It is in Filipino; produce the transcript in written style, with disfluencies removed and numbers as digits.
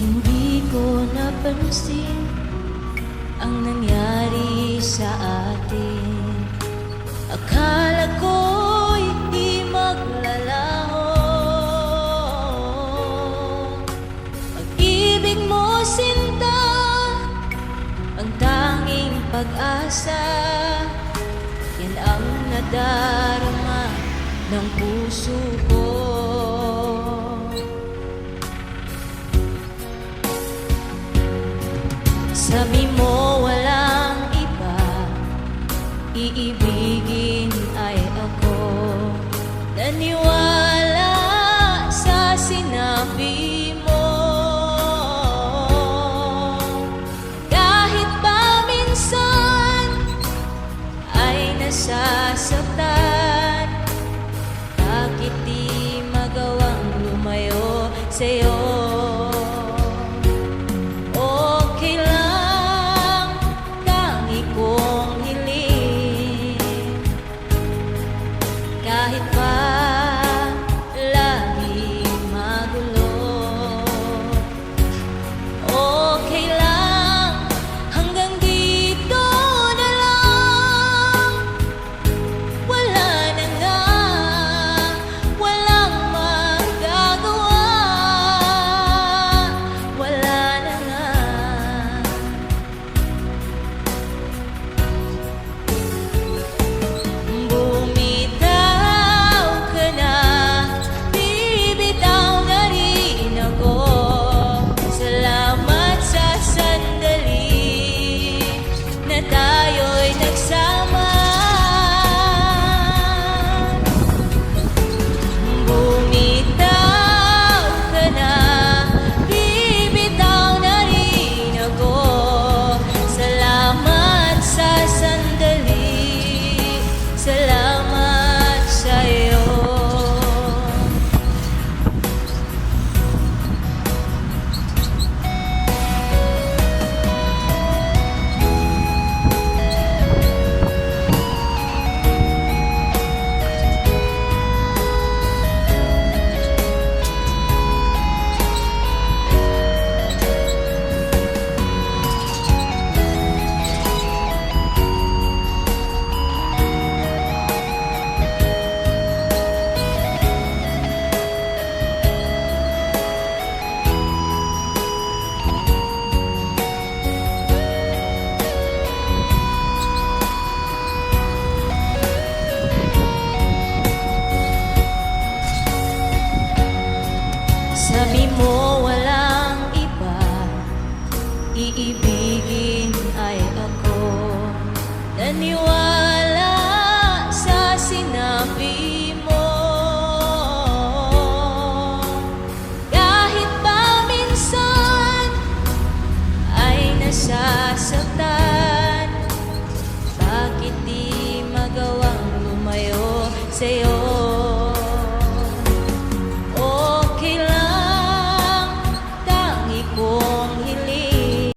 Hindi ko napansin ang nangyari sa atin. Akala ko'y di maglalaho. Pag-ibig mo, sinta, ang tanging pag-asa. Yan ang nadarama ng puso ko. Sabi mo walang iba, iibigin ay ako. Naniwala sa sinabi mo. Kahit pa minsan ay nasasaktan, bakit di magawang lumayo sa'yo? Kahit pa laging magulo, okay lang, hanggang dito na lang. Wala na nga, walang magagawa. Wala na nga. Tayo'y nagsama, bumitaw ka na, bibitaw na rin ako. Salamat sa sandali, salamat sa'yo. Sabi mo walang iba, iibigin ay ako. Naniwala sa sinabi mo. Kahit pa minsan ay nasasaktan, bakit di magawang lumayo sa'yo?